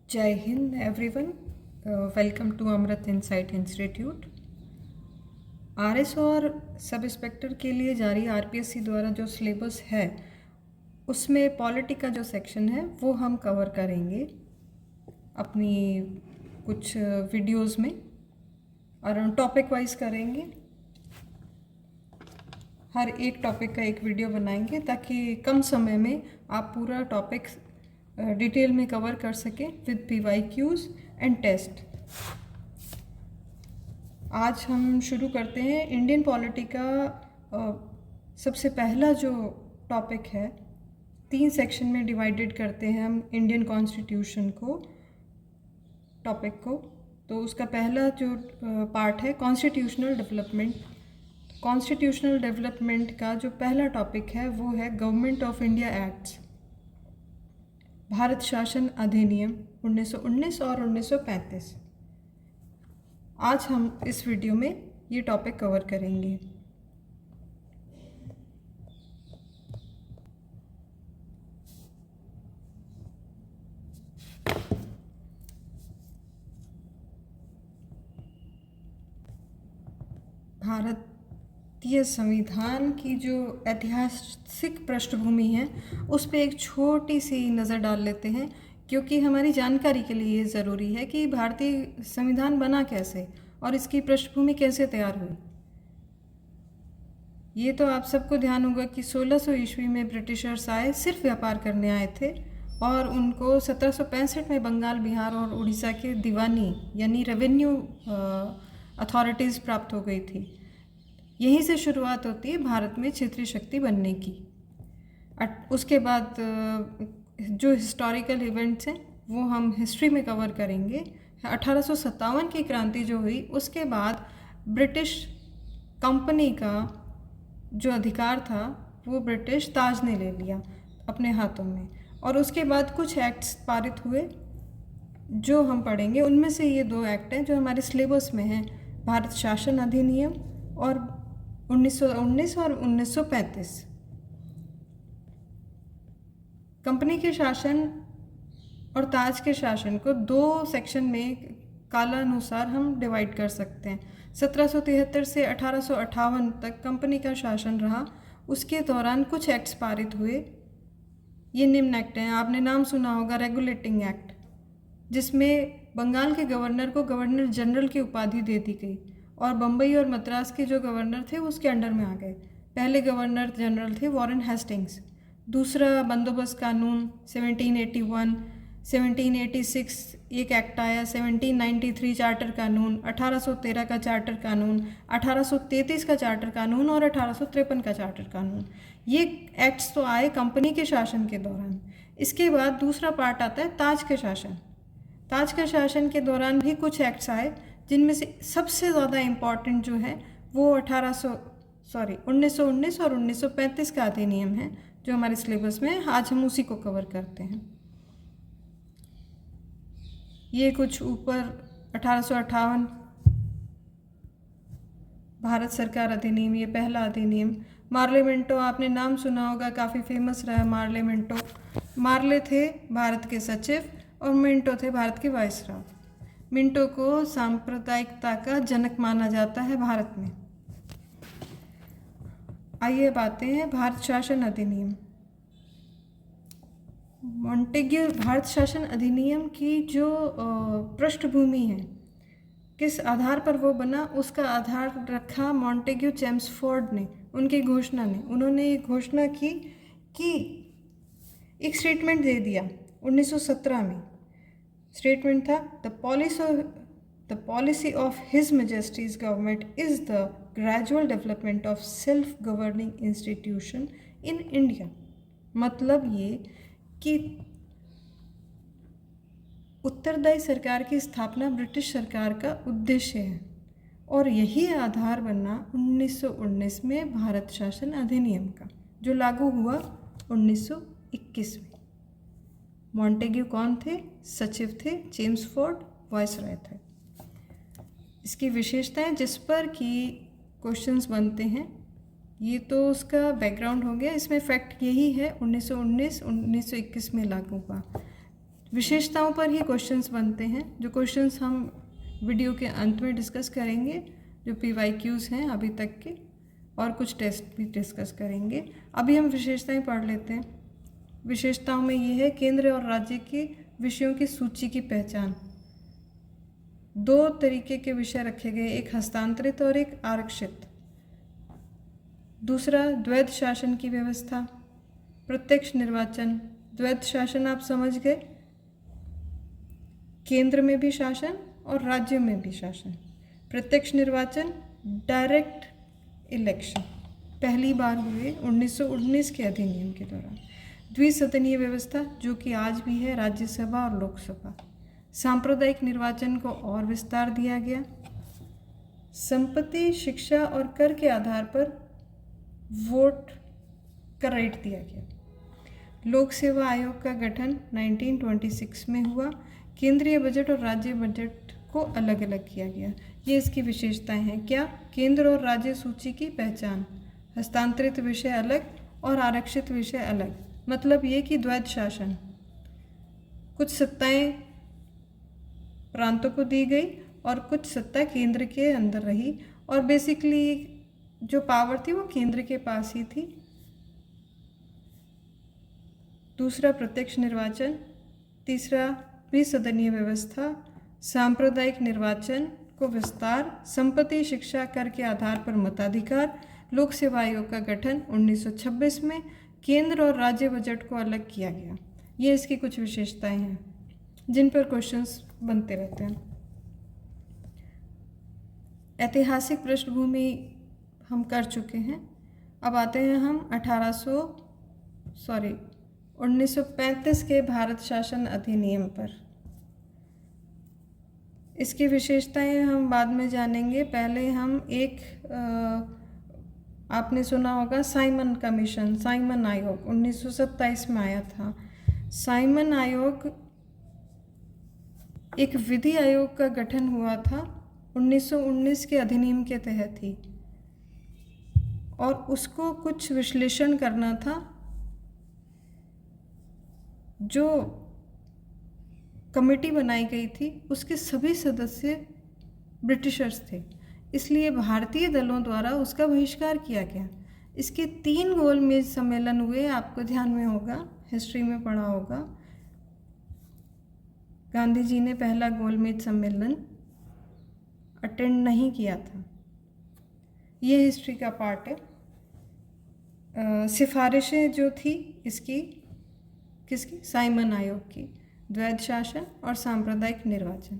जय हिंद everyone, welcome to Amrit insight institute. RS और सब इंस्पेक्टर के लिए जारी आरपीएससी द्वारा जो सिलेबस है उसमें पॉलिटी का जो सेक्शन है वो हम कवर करेंगे अपनी कुछ वीडियोस में और टॉपिक वाइज करेंगे। हर एक टॉपिक का एक वीडियो बनाएंगे ताकि कम समय में आप पूरा टॉपिक डिटेल में कवर कर सकें विद पीवाईक्यूज एंड टेस्ट। आज हम शुरू करते हैं इंडियन पॉलिटी का। सबसे पहला जो टॉपिक है, 3 सेक्शन में डिवाइडेड करते हैं हम इंडियन कॉन्स्टिट्यूशन को, टॉपिक को। तो उसका पहला जो पार्ट है कॉन्स्टिट्यूशनल डेवलपमेंट। कॉन्स्टिट्यूशनल डेवलपमेंट का जो पहला टॉपिक है वो है government of India acts, Bharat शासन अधिनियम 1919 और 1935। आज हम इस वीडियो में ये टॉपिक कवर करेंगे। भारतीय संविधान की जो ऐतिहासिक पृष्ठभूमि है उस पर एक छोटी सी नज़र डाल लेते हैं, क्योंकि हमारी जानकारी के लिए ये ज़रूरी है कि भारतीय संविधान बना कैसे और इसकी पृष्ठभूमि कैसे तैयार हुई। ये तो आप सबको ध्यान होगा कि 1600 ईस्वी में ब्रिटिशर्स आए, सिर्फ व्यापार करने आए थे और उनको 1765 में बंगाल, बिहार और उड़ीसा के दीवानी यानी रेवेन्यू अथॉरिटीज़ प्राप्त हो गई थी। यहीं से शुरुआत होती है भारत में क्षेत्रीय शक्ति बनने की। उसके बाद जो हिस्टोरिकल इवेंट्स हैं वो हम हिस्ट्री में कवर करेंगे। 1857 की क्रांति जो हुई उसके बाद ब्रिटिश कंपनी का जो अधिकार था वो ब्रिटिश ताज ने ले लिया अपने हाथों में, और उसके बाद कुछ एक्ट्स पारित हुए जो हम पढ़ेंगे। उनमें से ये 2 एक्ट हैं जो हमारे सिलेबस में हैं, भारत शासन अधिनियम और 1919 और 1935। कंपनी के शासन और ताज के शासन को 2 सेक्शन में कालानुसार हम डिवाइड कर सकते हैं। 1773 से 1858 तक कंपनी का शासन रहा। उसके दौरान कुछ एक्ट्स पारित हुए। ये निम्न एक्ट हैं, आपने नाम सुना होगा रेगुलेटिंग एक्ट, जिसमें बंगाल के गवर्नर को गवर्नर जनरल की उपाधि दे दी गई और बम्बई और मद्रास के जो गवर्नर थे वो उसके अंडर में आ गए। पहले गवर्नर जनरल थे वॉरेन हेस्टिंग्स। दूसरा बंदोबस्त कानून 1781, 1786 एक एक्ट आया, 1793 चार्टर कानून, 1813 का चार्टर कानून, 1833 का चार्टर कानून और 1853 का चार्टर कानून। ये एक्ट्स तो आए कंपनी के शासन के दौरान। इसके बाद दूसरा पार्ट आता है ताज के शासन। ताज के शासन के दौरान भी कुछ एक्ट्स आए, जिनमें से सबसे ज़्यादा इम्पॉर्टेंट जो है वो 1919 और 1935 का अधिनियम है जो हमारे सिलेबस में है। आज हम उसी को कवर करते हैं। ये कुछ ऊपर 1858 भारत सरकार अधिनियम, ये पहला अधिनियम। मार्ले मिंटो, आपने नाम सुना होगा, काफ़ी फेमस रहा मार्ले मिंटो। मार्ले थे भारत के सचिव और मिंटो थे भारत के वाइसरॉय। मिंटो को सांप्रदायिकता का जनक माना जाता है भारत में। आइए बातें हैं भारत शासन अधिनियम। मॉन्टेग्यू भारत शासन अधिनियम की जो पृष्ठभूमि है, किस आधार पर वो बना, उसका आधार रखा मॉन्टेग्यू चेम्सफोर्ड ने, उनकी घोषणा ने। उन्होंने ये घोषणा की कि एक स्टेटमेंट दे दिया 1917 में। स्टेटमेंट था, the policy of his Majesty's government is the gradual development of self governing institution in India. मतलब ये कि उत्तरदायी सरकार की स्थापना ब्रिटिश सरकार का उद्देश्य है और यही आधार बना 1919 में भारत शासन अधिनियम का, जो लागू हुआ 1921 में। मॉन्टेग्यू कौन थे? सचिव थे, चेम्सफोर्ड वाइसरॉय थे। इसकी विशेषताएं जिस पर कि क्वेश्चंस बनते हैं, ये तो उसका बैकग्राउंड हो गया। इसमें फैक्ट यही है 1919 1921 में लागू हुआ। विशेषताओं पर ही क्वेश्चंस बनते हैं, जो क्वेश्चंस हम वीडियो के अंत में डिस्कस करेंगे, जो PYQs हैं अभी तक के, और कुछ टेस्ट भी डिस्कस करेंगे। अभी हम विशेषताएं पढ़ लेते हैं। विशेषताओं में ये है केंद्र और राज्य के विषयों की सूची की पहचान। 2 तरीके के विषय रखे गए, एक हस्तांतरित और एक आरक्षित। दूसरा, द्वैध शासन की व्यवस्था। प्रत्यक्ष निर्वाचन, द्वैध शासन आप समझ गए, केंद्र में भी शासन और राज्य में भी शासन। प्रत्यक्ष निर्वाचन, डायरेक्ट इलेक्शन पहली बार हुए 1919 के अधिनियम के दौरान। द्विसदनीय व्यवस्था, जो कि आज भी है, राज्यसभा और लोकसभा। सांप्रदायिक निर्वाचन को और विस्तार दिया गया। संपत्ति, शिक्षा और कर के आधार पर वोट का राइट दिया गया। लोक सेवा आयोग का गठन 1926 में हुआ। केंद्रीय बजट और राज्य बजट को अलग अलग किया गया। ये इसकी विशेषताएं हैं। क्या? केंद्र और राज्य सूची की पहचान, हस्तांतरित विषय अलग और आरक्षित विषय अलग। मतलब ये कि द्वैध शासन, कुछ सत्ताएं प्रांतों को दी गई और कुछ सत्ता केंद्र के अंदर रही, और बेसिकली जो पावर थी वो केंद्र के पास ही थी। दूसरा, प्रत्यक्ष निर्वाचन। तीसरा, द्विसदनीय व्यवस्था। सांप्रदायिक निर्वाचन को विस्तार। संपत्ति, शिक्षा, कर के आधार पर मताधिकार। लोक सेवा आयोग का गठन 1926 में। केंद्र और राज्य बजट को अलग किया गया। ये इसकी कुछ विशेषताएं हैं जिन पर क्वेश्चंस बनते रहते हैं। ऐतिहासिक पृष्ठभूमि हम कर चुके हैं। अब आते हैं हम 1935 के भारत शासन अधिनियम पर। इसकी विशेषताएं हम बाद में जानेंगे। पहले हम एक आपने सुना होगा साइमन कमीशन, साइमन आयोग 1927 में आया था। साइमन आयोग एक विधि आयोग का गठन हुआ था 1919 के अधिनियम के तहत ही, और उसको कुछ विश्लेषण करना था। जो कमेटी बनाई गई थी उसके सभी सदस्य ब्रिटिशर्स थे, इसलिए भारतीय दलों द्वारा उसका बहिष्कार किया गया। इसके 3 गोलमेज सम्मेलन हुए, आपको ध्यान में होगा, हिस्ट्री में पढ़ा होगा। गांधी जी ने पहला गोलमेज सम्मेलन अटेंड नहीं किया था। ये हिस्ट्री का पार्ट है। सिफारिशें जो थी इसकी, किसकी? साइमन आयोग की। द्वैध शासन और सांप्रदायिक निर्वाचन,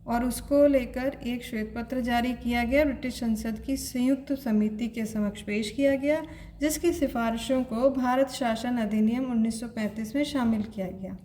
और उसको लेकर एक श्वेत पत्र जारी किया गया, ब्रिटिश संसद की संयुक्त समिति के समक्ष पेश किया गया, जिसकी सिफारिशों को भारत शासन अधिनियम 1935 में शामिल किया गया।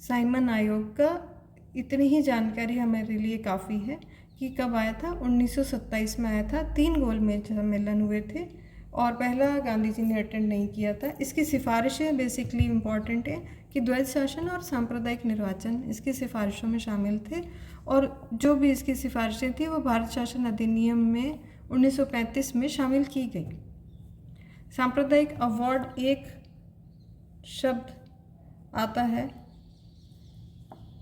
साइमन आयोग का इतनी ही जानकारी हमारे लिए काफ़ी है कि कब आया था, 1927 में आया था। 3 गोलमेज सम्मेलन हुए थे और पहला गांधी जी ने अटेंड नहीं किया था। इसकी सिफारिशें बेसिकली इम्पॉर्टेंट है कि द्वैध शासन और सांप्रदायिक निर्वाचन इसकी सिफारिशों में शामिल थे, और जो भी इसकी सिफारिशें थी वो भारत शासन अधिनियम में 1935 में शामिल की गई। सांप्रदायिक अवार्ड एक शब्द आता है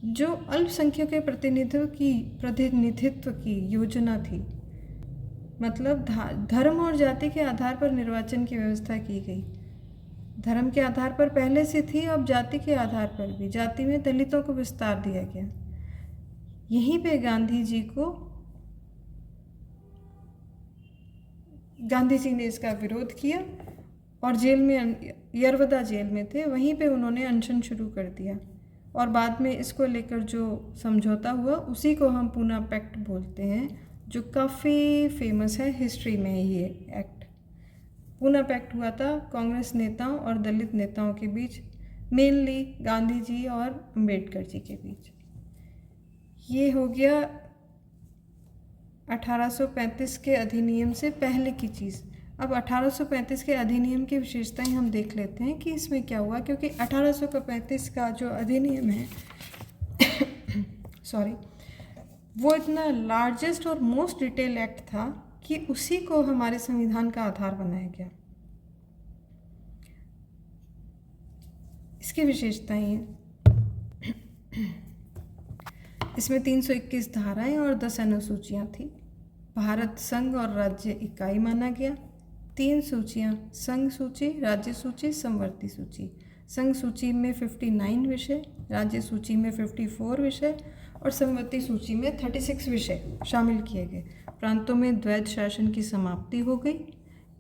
जो अल्पसंख्यकों के प्रतिनिधित्व की योजना थी। मतलब धर्म और जाति के आधार पर निर्वाचन की व्यवस्था की गई। धर्म के आधार पर पहले से थी, अब जाति के आधार पर भी। जाति में दलितों को विस्तार दिया गया। यहीं पे गांधी जी ने इसका विरोध किया और जेल में, यरवदा जेल में थे, वहीं पे उन्होंने अनशन शुरू कर दिया, और बाद में इसको लेकर जो समझौता हुआ उसी को हम पूना पैक्ट बोलते हैं, जो काफ़ी फेमस है हिस्ट्री में। ये एक्ट, पूना पैक्ट हुआ था कांग्रेस नेताओं और दलित नेताओं के बीच, मेनली गांधी जी और अंबेडकर जी के बीच। ये हो गया 1835 के अधिनियम से पहले की चीज़। अब 1835 के अधिनियम की विशेषताएं हम देख लेते हैं कि इसमें क्या हुआ, क्योंकि 1835 का जो अधिनियम है वो इतना लार्जेस्ट और मोस्ट डिटेल एक्ट था कि उसी को हमारे संविधान का आधार बनाया गया। इसकी विशेषताएं हैं, इसमें 321 धाराएं और 10 अनुसूचियां थी। भारत संघ और राज्य इकाई माना गया। 3 सूचियां, संघ सूची, राज्य सूची, समवर्ती सूची। संघ सूची में 59 विषय, राज्य सूची में 54 विषय और समवर्ती सूची में 36 विषय शामिल किए गए। प्रांतों में द्वैध शासन की समाप्ति हो गई।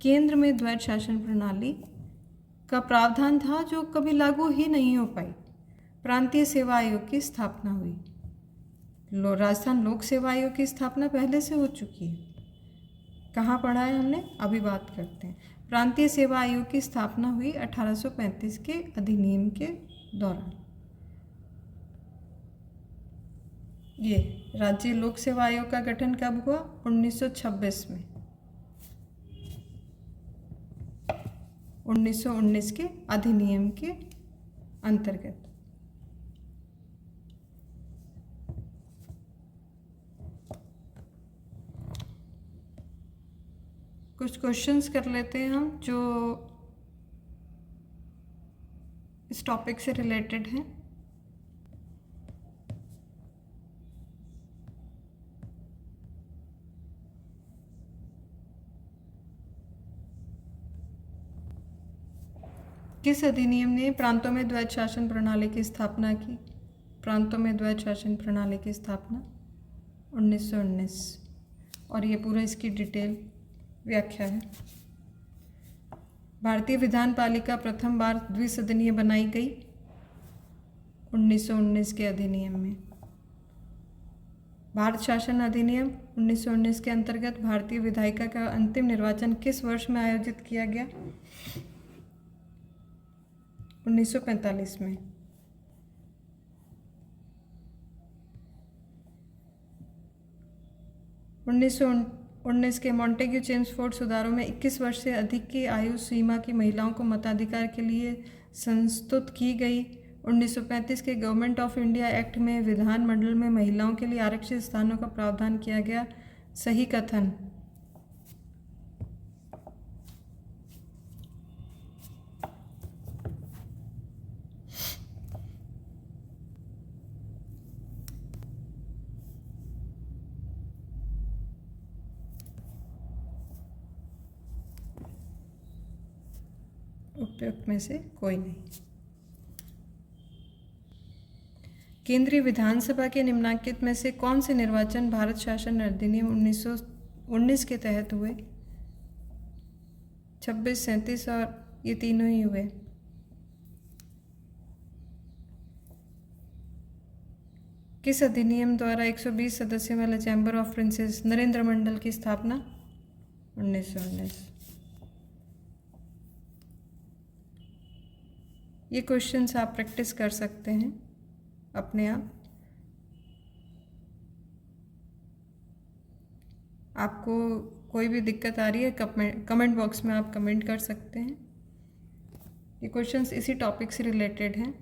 केंद्र में द्वैध शासन प्रणाली का प्रावधान था जो कभी लागू ही नहीं हो पाई। प्रांतीय सेवा आयोग की स्थापना हुई। राजस्थान लोक सेवा आयोग की स्थापना पहले से हो चुकी है। कहाँ पढ़ा है हमने, अभी बात करते हैं। प्रांतीय सेवा आयोग की स्थापना हुई 1835 के अधिनियम के दौरान। ये राज्य लोक सेवा आयोग का गठन कब हुआ? 1926 में, 1919 के अधिनियम के अंतर्गत। कुछ क्वेश्चंस कर लेते हैं हम जो इस टॉपिक से रिलेटेड हैं। किस अधिनियम ने प्रांतों में द्वैध शासन प्रणाली की स्थापना की? प्रांतों में द्वैध शासन प्रणाली की स्थापना 1919, और ये पूरा इसकी डिटेल व्याख्या है। भारतीय विधान पालिका प्रथम बार द्विसदनीय बनाई गई 1919 के अधिनियम में। भारत शासन अधिनियम 1919 के अंतर्गत भारतीय विधायिका का अंतिम निर्वाचन किस वर्ष में आयोजित किया गया? 1945 में। उन्नीस 19 के मॉन्टेग्यू चेम्सफोर्ड सुधारों में 21 वर्ष से अधिक की आयु सीमा की महिलाओं को मताधिकार के लिए संस्तुत की गई। 1935 के गवर्नमेंट ऑफ इंडिया एक्ट में विधानमंडल में महिलाओं के लिए आरक्षित स्थानों का प्रावधान किया गया। सही कथन। उपयुक्त में से कोई नहीं। केंद्रीय विधानसभा के निम्नलिखित में से कौन से निर्वाचन भारत शासन अधिनियम 1919 के तहत हुए? 26, 37 और ये तीनों ही हुए। किस अधिनियम द्वारा 120 सदस्यों वाले चैम्बर ऑफ प्रिंसेस नरेंद्र मंडल की स्थापना? 1919। ये क्वेश्चंस आप प्रैक्टिस कर सकते हैं अपने आप। आपको कोई भी दिक्कत आ रही है कमेंट बॉक्स में आप कमेंट कर सकते हैं। ये क्वेश्चंस इसी टॉपिक से रिलेटेड हैं।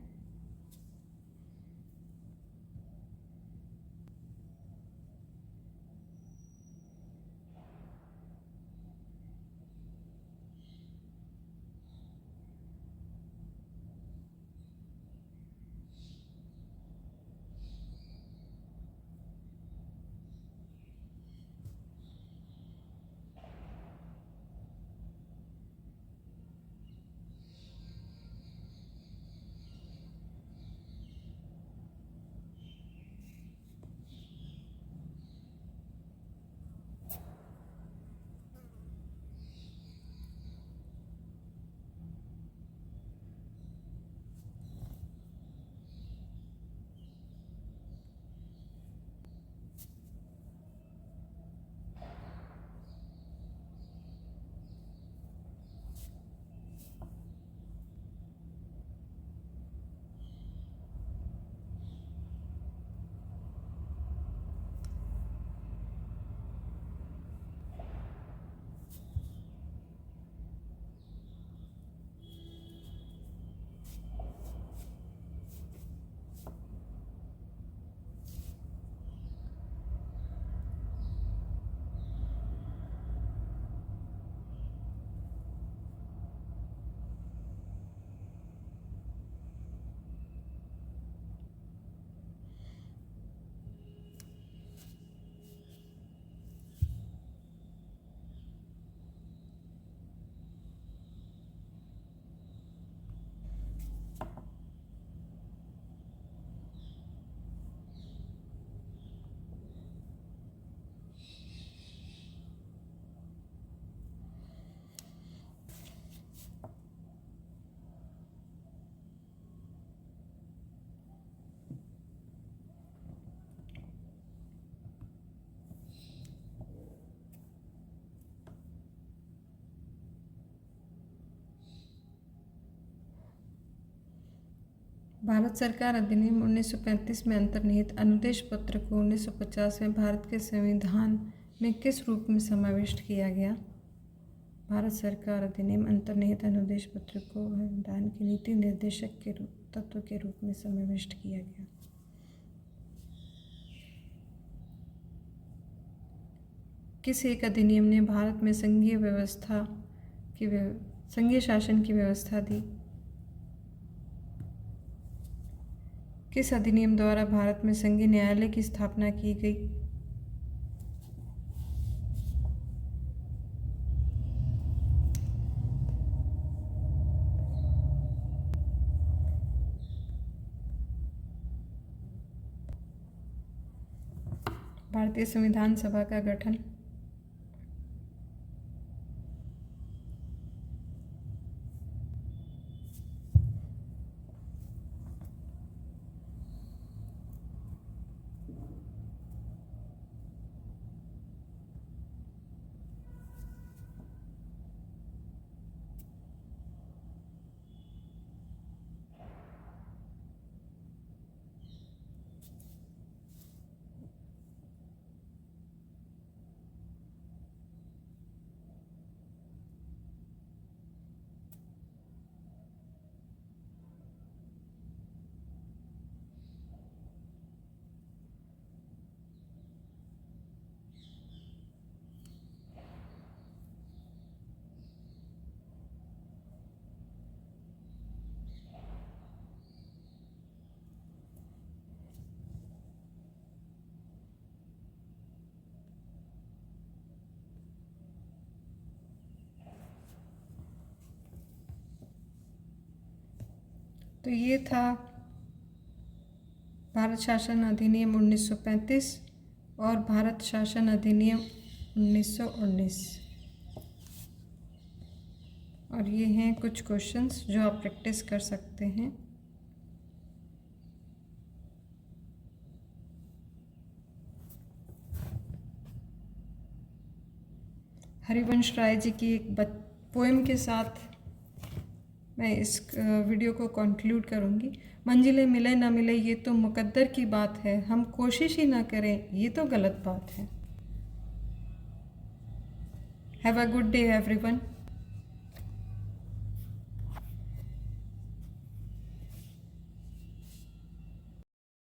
भारत सरकार अधिनियम 1935 में अंतर्निहित अनुदेश पत्र को 1950 में भारत के संविधान में किस रूप में समाविष्ट किया गया? भारत सरकार अधिनियम अंतर्निहित अनुदेश पत्र को संविधान की नीति निर्देशक के तत्व के रूप में समाविष्ट किया गया। किस एक अधिनियम ने भारत में संघीय शासन की व्यवस्था दी? किस अधिनियम द्वारा भारत में संघीय न्यायालय की स्थापना की गई? भारतीय संविधान सभा का गठन? तो ये था भारत शासन अधिनियम 1935 और भारत शासन अधिनियम 1919। और ये हैं कुछ क्वेश्चंस जो आप प्रैक्टिस कर सकते हैं। हरिवंश राय जी की एक पोएम के साथ मैं इस वीडियो को कंक्लूड करूँगी। मंजिलें मिले ना मिले ये तो मुकद्दर की बात है, हम कोशिश ही ना करें ये तो गलत बात है। Have a good day everyone.